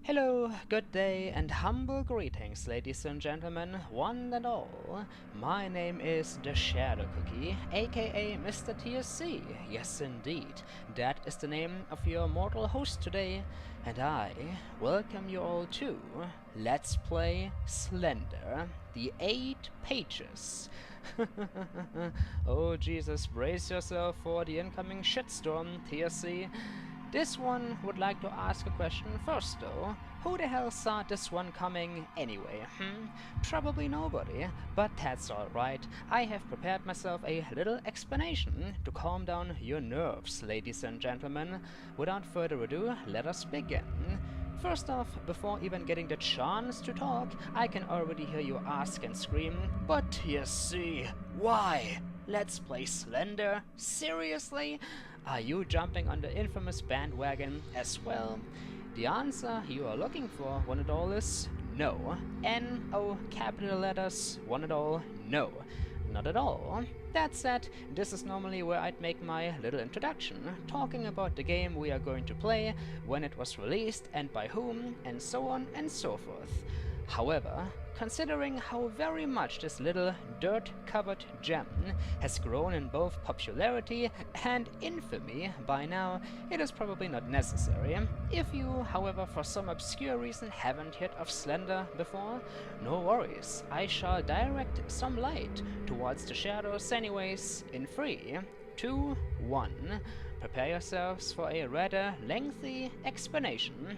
Hello, good day, and humble greetings, ladies and gentlemen, one and all. My name is TheShadowCookie, aka MisterTSC. Yes, indeed, that is the name of your mortal host today, and I welcome you all to Let's Play Slender, the 8 pages. Oh Jesus, brace yourself for the incoming shitstorm, TSC. This one would like to ask a question first though. Who the hell saw this one coming anyway, Probably nobody, but that's alright. I have prepared myself a little explanation to calm down your nerves, ladies and gentlemen. Without further ado, let us begin. First off, before even getting the chance to talk, I can already hear you ask and scream, "But TSC, why? Let's play Slender? Seriously? Are you jumping on the infamous bandwagon as well?" The answer you are looking for, one and all, is no. N-O capital letters, one and all, no. Not at all. That said, this is normally where I'd make my little introduction, talking about the game we are going to play, when it was released and by whom, and so on and so forth. However, considering how very much this little dirt-covered gem has grown in both popularity and infamy by now, it is probably not necessary. If you, however, for some obscure reason haven't heard of Slender before, no worries, I shall direct some light towards the shadows anyways, in 3, 2, 1. Prepare yourselves for a rather lengthy explanation.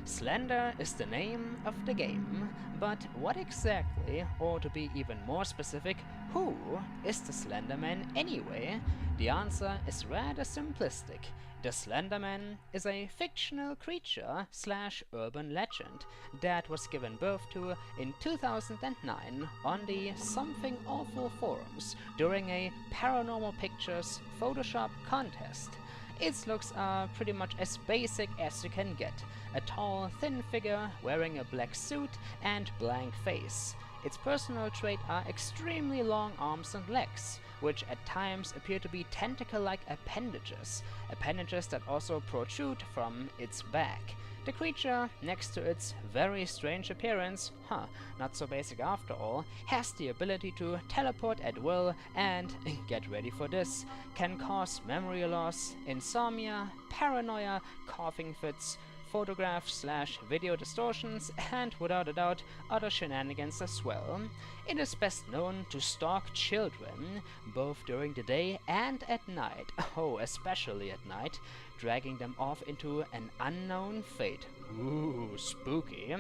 Slender is the name of the game, but what exactly, or to be even more specific, who is the Slenderman anyway? The answer is rather simplistic. The Slenderman is a fictional creature slash urban legend that was given birth to in 2009 on the Something Awful forums during a Paranormal Pictures Photoshop contest. Its looks are pretty much as basic as you can get. A tall, thin figure wearing a black suit and blank face. Its personal trait are extremely long arms and legs, which at times appear to be tentacle-like appendages that also protrude from its back. The creature, next to its very strange appearance, not so basic after all, has the ability to teleport at will and, get ready for this, can cause memory loss, insomnia, paranoia, coughing fits, photograph/video distortions, and without a doubt other shenanigans as well. It is best known to stalk children, both during the day and at night, especially at night, dragging them off into an unknown fate. Ooh, spooky.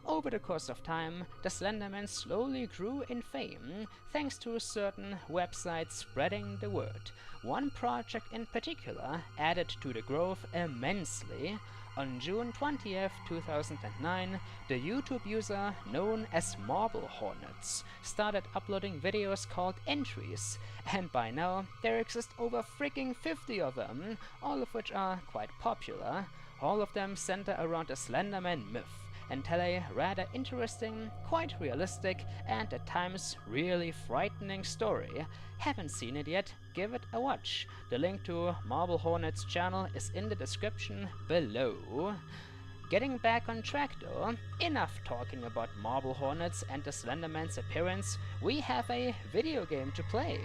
Over the course of time, the Slenderman slowly grew in fame, thanks to certain websites spreading the word. One project in particular added to the growth immensely. On June 20th, 2009, the YouTube user known as Marble Hornets started uploading videos called entries, and by now there exist over freaking 50 of them, all of which are quite popular. All of them center around the Slenderman myth and tell a rather interesting, quite realistic, and at times really frightening story. Haven't seen it yet? Give it a watch. The link to Marble Hornet's channel is in the description below. Getting back on track though, enough talking about Marble Hornets and the Slenderman's appearance, we have a video game to play.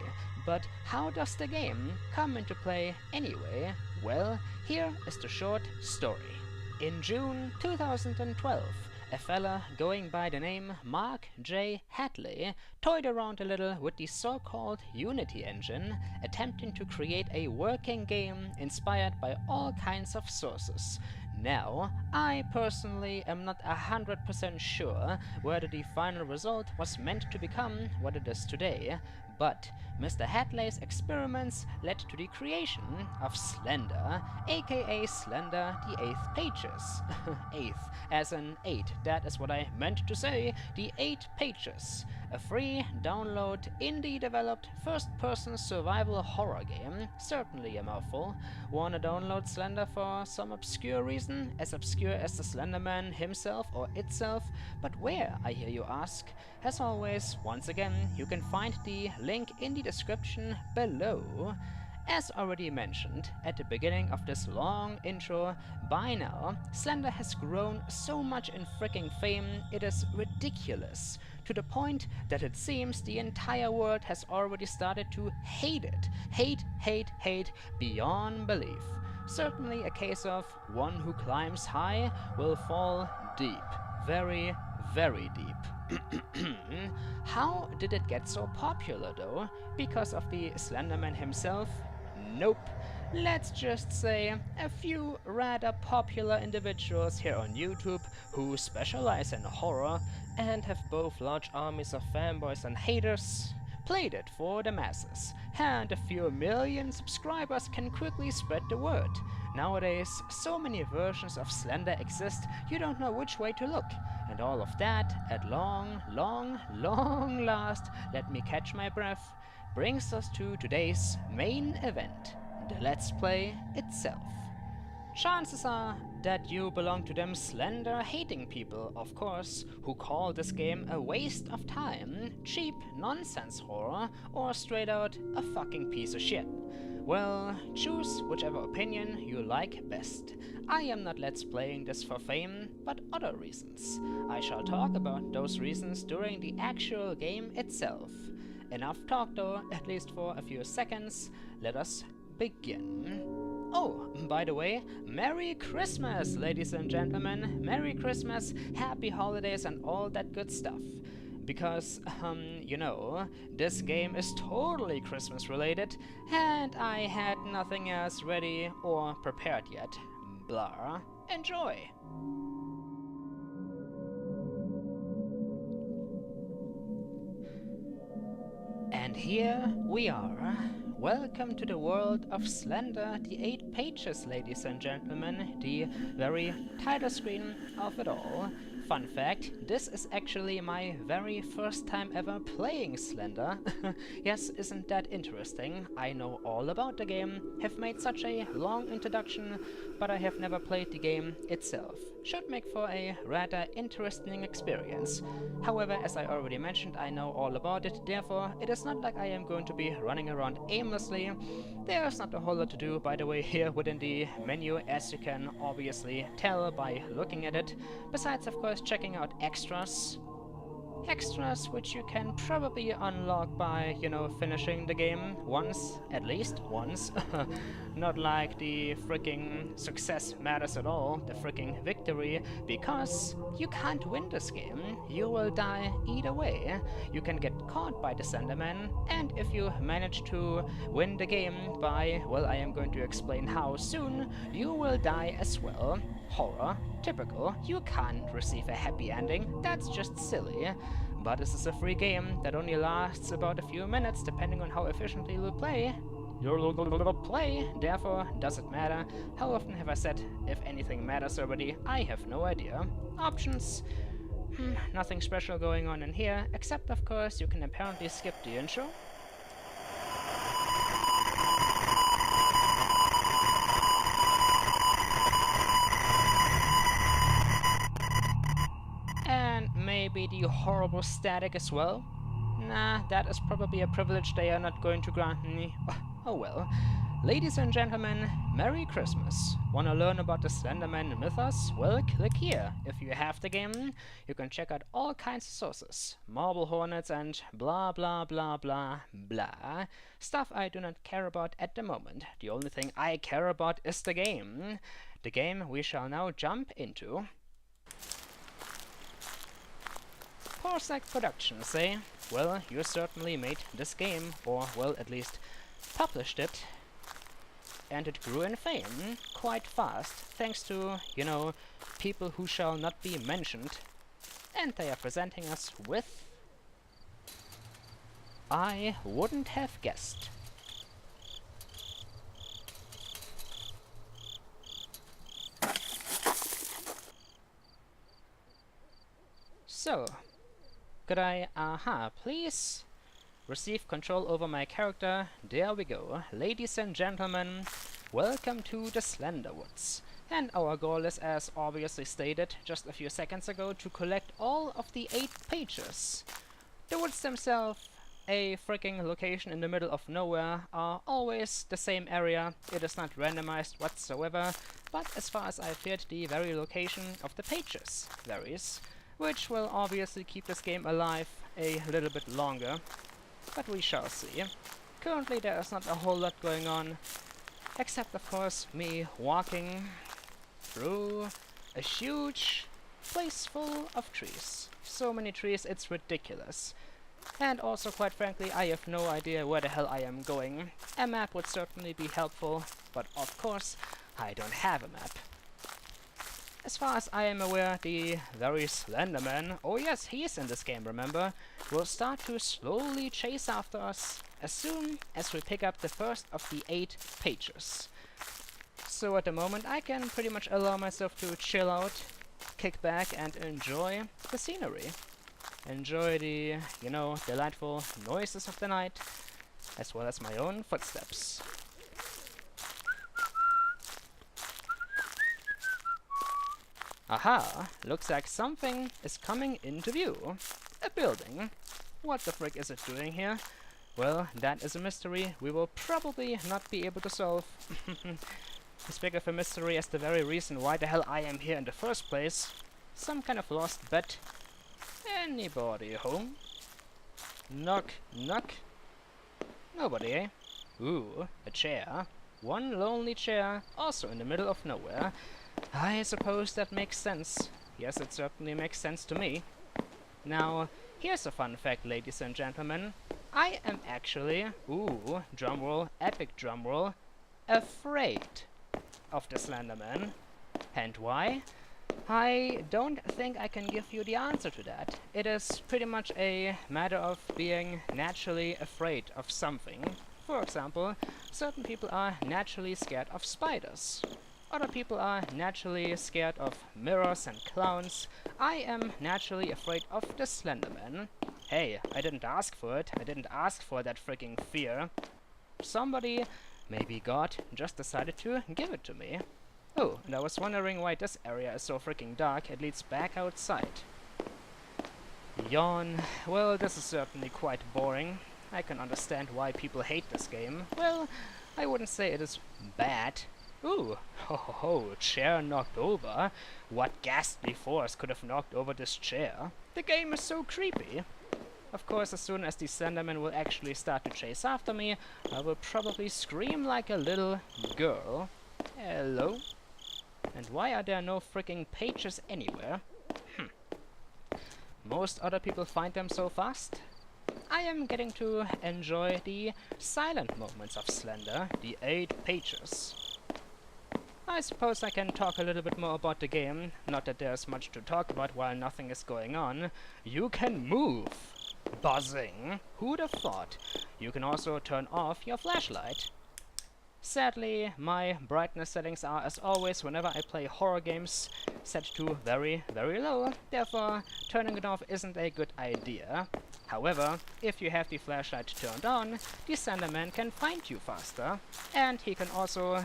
But how does the game come into play anyway? Well, here is the short story. In June 2012, a fella going by the name Mark J. Hadley toyed around a little with the so-called Unity engine, attempting to create a working game inspired by all kinds of sources. Now, I personally am not 100% sure whether the final result was meant to become what it is today, but Mr. Hadley's experiments led to the creation of Slender, aka Slender the 8th pages. 8th, as in 8, that is what I meant to say, the 8 pages. A free download, indie-developed, first-person survival horror game, certainly a mouthful. Wanna download Slender for some obscure reason, as obscure as the Slenderman himself or itself? But where, I hear you ask? As always, once again, you can find the link in the description below. As already mentioned at the beginning of this long intro, by now, Slender has grown so much in freaking fame, it is ridiculous, to the point that it seems the entire world has already started to hate it. Hate beyond belief. Certainly a case of one who climbs high will fall deep. Very, very deep. How did it get so popular though? Because of the Slenderman himself? Nope. Let's just say a few rather popular individuals here on YouTube who specialize in horror and have both large armies of fanboys and haters played it for the masses, and a few million subscribers can quickly spread the word. Nowadays, so many versions of Slender exist, you don't know which way to look. And all of that, at long last, let me catch my breath, brings us to today's main event, the Let's Play itself. Chances are that you belong to them Slender-hating people, of course, who call this game a waste of time, cheap nonsense horror, or straight out a fucking piece of shit. Well, choose whichever opinion you like best. I am not Let's Playing this for fame, but other reasons. I shall talk about those reasons during the actual game itself. Enough talk though, at least for a few seconds. Let us begin. Oh, by the way, Merry Christmas, ladies and gentlemen. Merry Christmas, Happy Holidays and all that good stuff. Because, you know, this game is totally Christmas related, and I had nothing else ready or prepared yet. Blah. Enjoy! And here we are. Welcome to the world of Slender, the 8 pages, ladies and gentlemen, the very title screen of it all. Fun fact, this is actually my very first time ever playing Slender. Yes, isn't that interesting? I know all about the game, have made such a long introduction, but I have never played the game itself. Should make for a rather interesting experience. However, as I already mentioned, I know all about it, therefore it is not like I am going to be running around aimlessly. There's not a whole lot to do, by the way, here within the menu, as you can obviously tell by looking at it. Besides, of course, checking out extras. Extras which you can probably unlock by, you know, finishing the game once, at least once. Not like the freaking success matters at all, the freaking victory, because you can't win this game. You will die either way. You can get caught by the Slenderman, and if you manage to win the game by, well, I am going to explain how soon, you will die as well. Horror, typical, you can't receive a happy ending, that's just silly. But this is a free game that only lasts about a few minutes depending on how efficiently you play. Therefore, does it matter? How often have I said, if anything matters already? I have no idea. Options? Nothing special going on in here, except of course you can apparently skip the intro. And maybe the horrible static as well. Nah, that is probably a privilege they are not going to grant me. Oh well. Ladies and gentlemen, Merry Christmas. Wanna learn about the Slenderman mythos? Well, click here. If you have the game, you can check out all kinds of sources. Marble hornets and blah blah blah blah blah. Stuff I do not care about at the moment. The only thing I care about is the game. The game we shall now jump into. Porsack Productions, eh? Well, you certainly made this game, or, well, at least published it. And it grew in fame quite fast, thanks to, you know, people who shall not be mentioned. And they are presenting us with... I wouldn't have guessed. So, could I, please receive control over my character? There we go. Ladies and gentlemen, welcome to the Slender Woods. And our goal is, as obviously stated just a few seconds ago, to collect all of the 8 pages. The woods themselves a freaking location in the middle of nowhere are always the same area. It is not randomized whatsoever, but as far as I've heard, the very location of the pages varies, which will obviously keep this game alive a little bit longer, but we shall see. Currently there is not a whole lot going on, except of course me walking through a huge place full of trees. So many trees, it's ridiculous. And also, quite frankly, I have no idea where the hell I am going. A map would certainly be helpful, but of course, I don't have a map. As far as I am aware, the very Slender Man, oh yes, he is in this game, remember, will start to slowly chase after us as soon as we pick up the first of the 8 pages. So at the moment, I can pretty much allow myself to chill out, kick back, and enjoy the scenery. Enjoy the, you know, delightful noises of the night, as well as my own footsteps. Aha! Looks like something is coming into view. A building. What the frick is it doing here? Well, that is a mystery we will probably not be able to solve. As big of a mystery as the very reason why the hell I am here in the first place. Some kind of lost bet. Anybody home? Knock, knock. Nobody, eh? Ooh, a chair. One lonely chair, also in the middle of nowhere. I suppose that makes sense. Yes, it certainly makes sense to me. Now, here's a fun fact, ladies and gentlemen. I am actually, ooh, drumroll, epic drumroll, afraid of the Slender Man. And why? I don't think I can give you the answer to that. It is pretty much a matter of being naturally afraid of something. For example, certain people are naturally scared of spiders. Other people are naturally scared of mirrors and clowns. I am naturally afraid of the Slender Man. Hey, I didn't ask for it. I didn't ask for that freaking fear. Somebody, maybe God, just decided to give it to me. Oh, and I was wondering why this area is so freaking dark. It leads back outside. Yawn. Well, this is certainly quite boring. I can understand why people hate this game. Well, I wouldn't say it is bad. Ooh, ho ho ho, chair knocked over. What ghastly force could have knocked over this chair? The game is so creepy. Of course, as soon as the Slenderman will actually start to chase after me, I will probably scream like a little girl. Hello? And why are there no freaking pages anywhere? Most other people find them so fast. I am getting to enjoy the silent moments of Slender, the 8 pages. I suppose I can talk a little bit more about the game. Not that there's much to talk about while nothing is going on. You can move. Buzzing. Who'd have thought? You can also turn off your flashlight. Sadly, my brightness settings are, as always, whenever I play horror games, set to very, very low. Therefore, turning it off isn't a good idea. However, if you have the flashlight turned on, the Slenderman can find you faster. And he can also,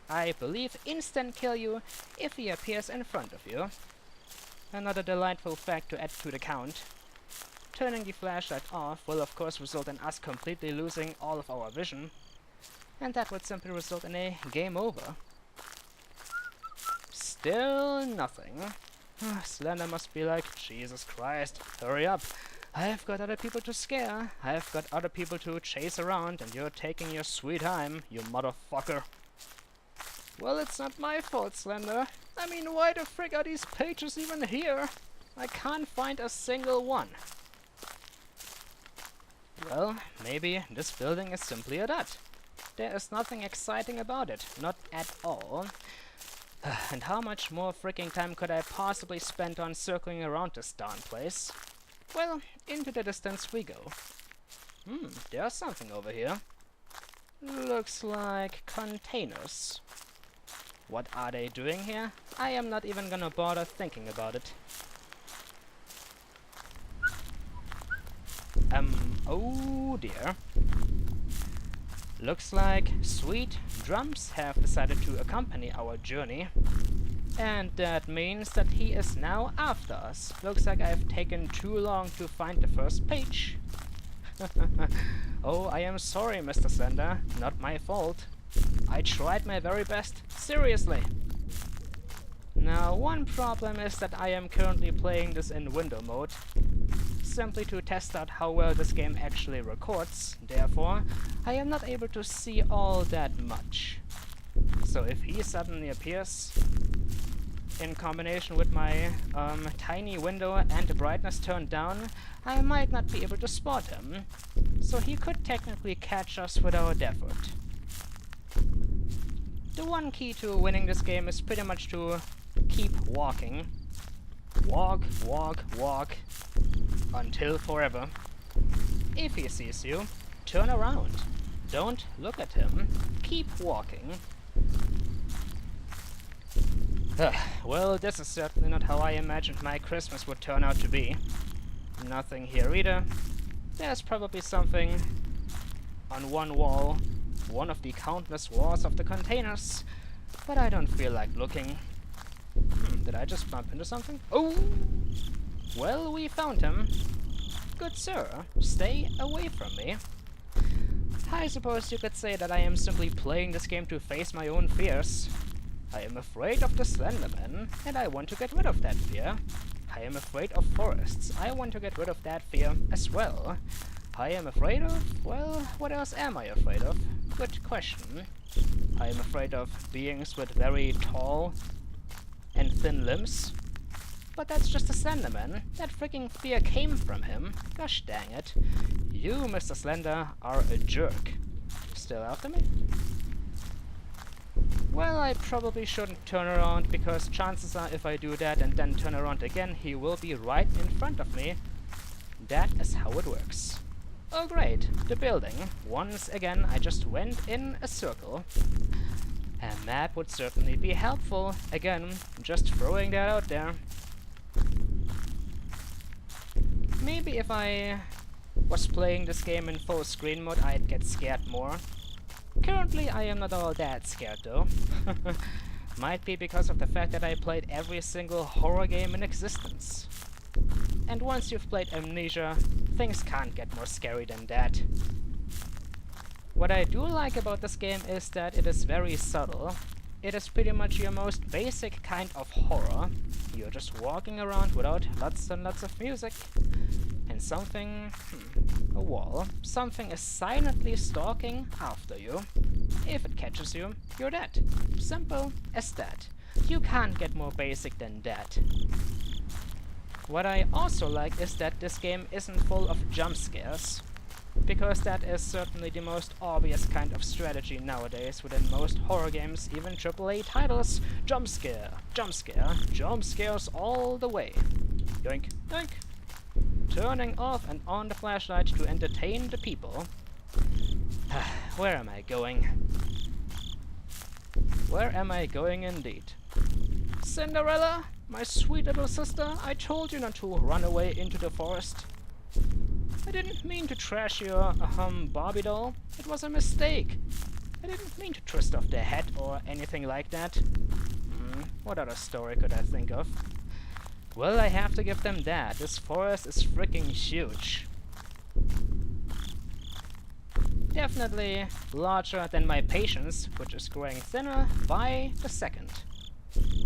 I believe, instant kill you if he appears in front of you. Another delightful fact to add to the count. Turning the flashlight off will of course result in us completely losing all of our vision. And that would simply result in a game over. Still nothing. Slender must be like, Jesus Christ, hurry up. I've got other people to scare. I've got other people to chase around, and you're taking your sweet time, you motherfucker. Well, it's not my fault, Slender. I mean, why the frick are these pages even here? I can't find a single one. Well, maybe this building is simply a dud. There is nothing exciting about it, not at all. And how much more freaking time could I possibly spend on circling around this darn place? Well, into the distance we go. There's something over here. Looks like containers. What are they doing here? I am not even gonna bother thinking about it. Oh dear. Looks like sweet drums have decided to accompany our journey. And that means that he is now after us. Looks like I've taken too long to find the first page. Oh, I am sorry, Mr. Slender. Not my fault. I tried my very best. Seriously. Now, one problem is that I am currently playing this in window mode, simply to test out how well this game actually records. Therefore, I am not able to see all that much. So if he suddenly appears, in combination with my tiny window and the brightness turned down, I might not be able to spot him. So he could technically catch us without effort. The one key to winning this game is pretty much to keep walking. Walk, walk, walk, until forever. If he sees you, turn around. Don't look at him. Keep walking. Well, this is certainly not how I imagined my Christmas would turn out to be. Nothing here either. There's probably something on one wall, one of the countless walls of the containers, but I don't feel like looking. Did I just bump into something? Oh! Well, we found him. Good sir, stay away from me. I suppose you could say that I am simply playing this game to face my own fears. I am afraid of the Slenderman, and I want to get rid of that fear. I am afraid of forests. I want to get rid of that fear as well. I am afraid of... well, what else am I afraid of? Good question. I am afraid of beings with very tall and thin limbs. But that's just a Slenderman. That freaking fear came from him. Gosh dang it. You, Mr. Slender, are a jerk. Still after me? Well, I probably shouldn't turn around, because chances are if I do that and then turn around again, he will be right in front of me. That is how it works. Oh great, the building. Once again, I just went in a circle. A map would certainly be helpful. Again, just throwing that out there. Maybe if I was playing this game in full screen mode, I'd get scared more. Currently, I am not all that scared though. Might be because of the fact that I played every single horror game in existence. And once you've played Amnesia, things can't get more scary than that. What I do like about this game is that it is very subtle. It is pretty much your most basic kind of horror. You're just walking around without lots and lots of music. And something... a wall. Something is silently stalking after you. If it catches you, you're dead. Simple as that. You can't get more basic than that. What I also like is that this game isn't full of jump scares. Because that is certainly the most obvious kind of strategy nowadays within most horror games, even AAA titles. Jump scare, jump scare, jump scares all the way. Yoink, yoink. Turning off and on the flashlight to entertain the people. Where am I going? Where am I going indeed? Cinderella, my sweet little sister, I told you not to run away into the forest. I didn't mean to trash your, Barbie doll. It was a mistake. I didn't mean to twist off the head or anything like that. What other story could I think of? Well, I have to give them that. This forest is freaking huge. Definitely larger than my patience, which is growing thinner by the second.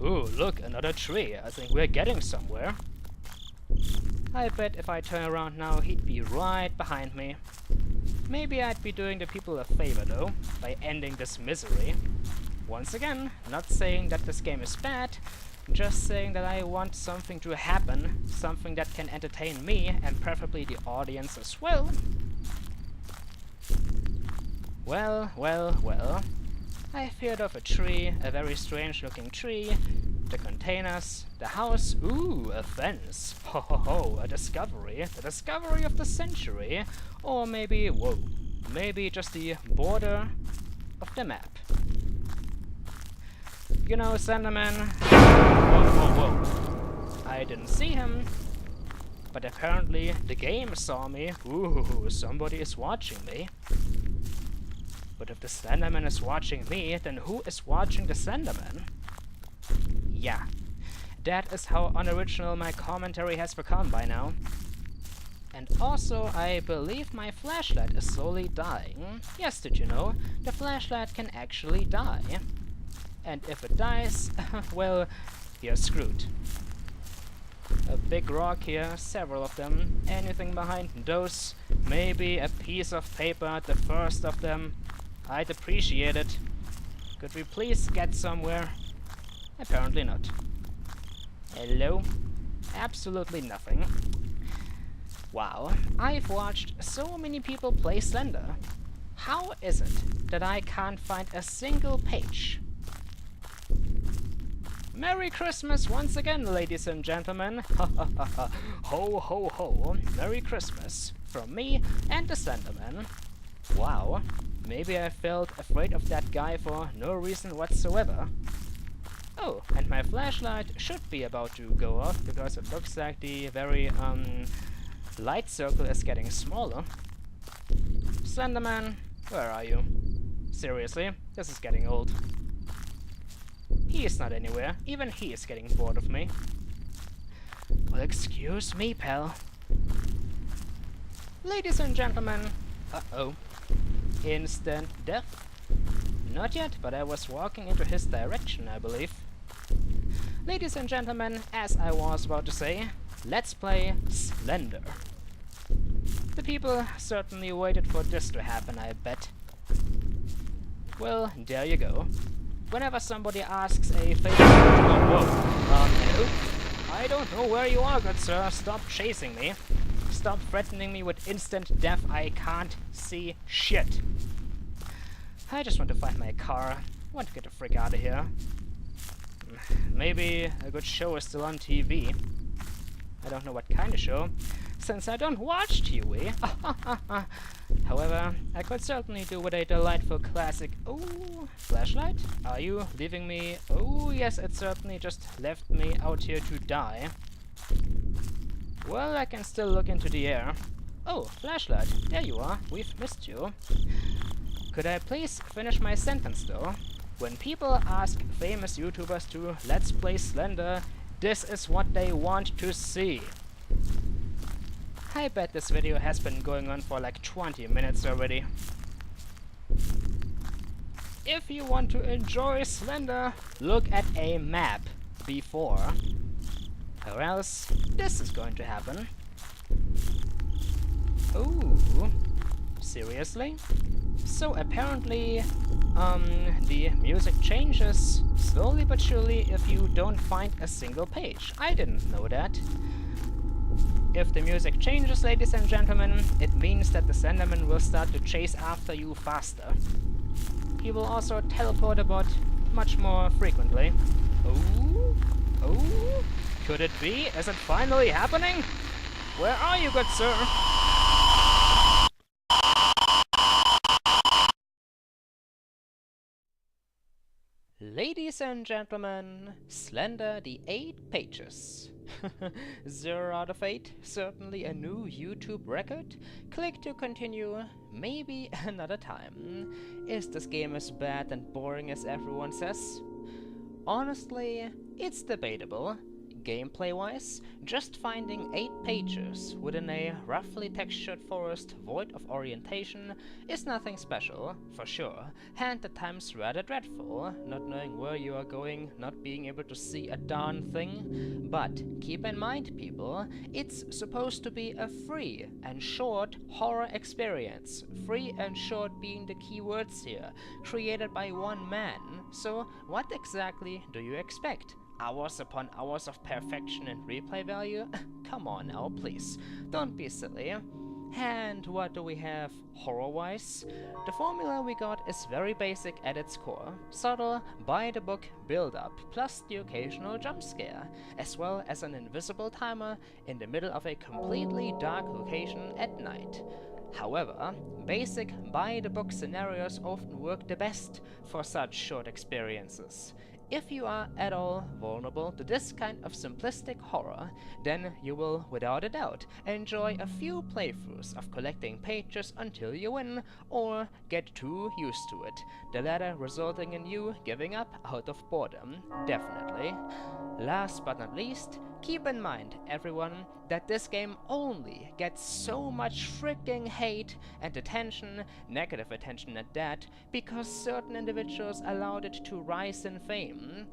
Ooh, look, another tree. I think we're getting somewhere. I bet if I turn around now, he'd be right behind me. Maybe I'd be doing the people a favor, though, by ending this misery. Once again, not saying that this game is bad, just saying that I want something to happen, something that can entertain me, and preferably the audience as well. Well, well, well. I feared of a tree, a very strange-looking tree, the containers, the house, ooh, a fence, ho ho ho, a discovery, the discovery of the century, or maybe, whoa, maybe just the border of the map. You know, Slenderman, whoa, whoa, whoa, I didn't see him, but apparently the game saw me, ooh, somebody is watching me. But if the Slenderman is watching me, then who is watching the Slenderman? Yeah, that is how unoriginal my commentary has become by now. And also, I believe my flashlight is slowly dying. Yes, did you know? The flashlight can actually die. And if it dies, well, you're screwed. A big rock here, several of them. Anything behind those? Maybe a piece of paper, the first of them. I'd appreciate it. Could we please get somewhere? Apparently not. Hello? Absolutely nothing. Wow, I've watched so many people play Slender. How is it that I can't find a single page? Merry Christmas once again, ladies and gentlemen. Ho ho ho, Merry Christmas from me and the Slenderman. Wow, maybe I felt afraid of that guy for no reason whatsoever. Oh, and my flashlight should be about to go off because it looks like the very light circle is getting smaller. Slenderman, where are you? Seriously, this is getting old. He is not anywhere. Even he is getting bored of me. Well, excuse me, pal. Ladies and gentlemen. Uh-oh. Instant death? Not yet, but I was walking into his direction, I believe. Ladies and gentlemen, as I was about to say, let's play Slender. The people certainly waited for this to happen, I bet. Well, there you go. Whenever somebody asks a favor... hello? I don't know where you are, good sir. Stop chasing me. Stop threatening me with instant death. I can't see shit. I just want to find my car. I want to get the frick out of here. Maybe a good show is still on TV. I don't know what kind of show, since I don't watch TV. However, I could certainly do with a delightful classic. Oh, flashlight? Are you leaving me? Oh, yes, it certainly just left me out here to die. Well, I can still look into the air. Oh, flashlight, there you are. We've missed you. Could I please finish my sentence, though? When people ask famous YouTubers to Let's Play Slender, this is what they want to see. I bet this video has been going on for like 20 minutes already. If you want to enjoy Slender, look at a map before. Or else, this is going to happen. Ooh, seriously? So apparently, the music changes slowly but surely if you don't find a single page. I didn't know that. If the music changes, ladies and gentlemen, it means that the Slenderman will start to chase after you faster. He will also teleport about much more frequently. Oh, oh, could it be? Is it finally happening? Where are you, good sir? Ladies and gentlemen, Slender the 8 pages. 0 out of 8, certainly a new YouTube record. Click to continue, maybe another time. Is this game as bad and boring as everyone says? Honestly, it's debatable. Gameplay-wise, just finding 8 pages within a roughly textured forest void of orientation is nothing special, for sure, and at times rather dreadful, not knowing where you are going, not being able to see a darn thing. But keep in mind, people, it's supposed to be a free and short horror experience. Free and short being the key words here, created by one man. So what exactly do you expect? Hours upon hours of perfection and replay value? Come on now, please. Don't be silly. And what do we have horror-wise? The formula we got is very basic at its core. Subtle, by-the-book build-up, plus the occasional jump scare, as well as an invisible timer in the middle of a completely dark location at night. However, basic by-the-book scenarios often work the best for such short experiences. If you are at all vulnerable to this kind of simplistic horror, then you will, without a doubt, enjoy a few playthroughs of collecting pages until you win, or get too used to it, the latter resulting in you giving up out of boredom, definitely. Last but not least, keep in mind, everyone, that this game only gets so much freaking hate and attention, negative attention at that, because certain individuals allowed it to rise in fame.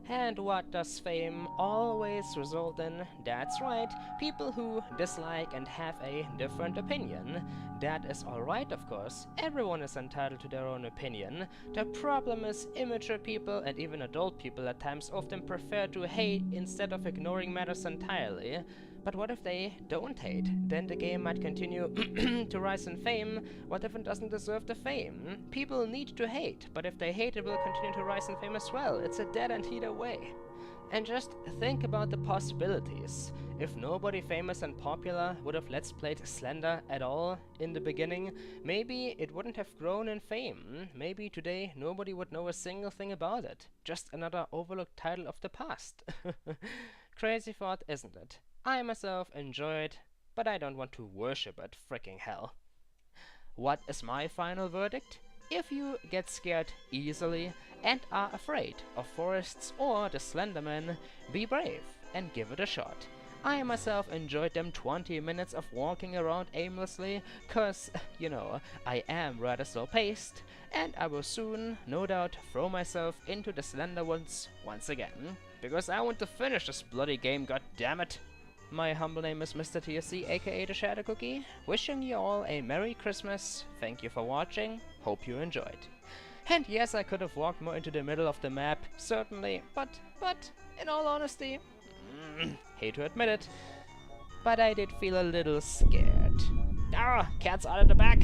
And what does fame always result in? That's right, people who dislike and have a different opinion. That is alright, of course. Everyone is entitled to their own opinion. The problem is immature people and even adult people at times often prefer to hate instead of ignoring matters entirely. But what if they don't hate? Then the game might continue to rise in fame. What if it doesn't deserve the fame? People need to hate, but if they hate, it will continue to rise in fame as well. It's a dead end either way. And just think about the possibilities. If nobody famous and popular would have Let's Played Slender at all in the beginning, maybe it wouldn't have grown in fame. Maybe today nobody would know a single thing about it. Just another overlooked title of the past. Crazy thought, isn't it? I myself enjoy it, but I don't want to worship it, freaking hell. What is my final verdict? If you get scared easily and are afraid of forests or the Slenderman, be brave and give it a shot. I myself enjoyed them 20 minutes of walking around aimlessly, cause, you know, I am rather slow paced, and I will soon, no doubt, throw myself into the Slender Woods once again, because I want to finish this bloody game, goddammit! My humble name is MisterTSC, aka TheShadowCookie, wishing you all a Merry Christmas, thank you for watching, hope you enjoyed. And yes, I could have walked more into the middle of the map, certainly, but, in all honesty, hate to admit it, but I did feel a little scared. Ah, cat's out of the back!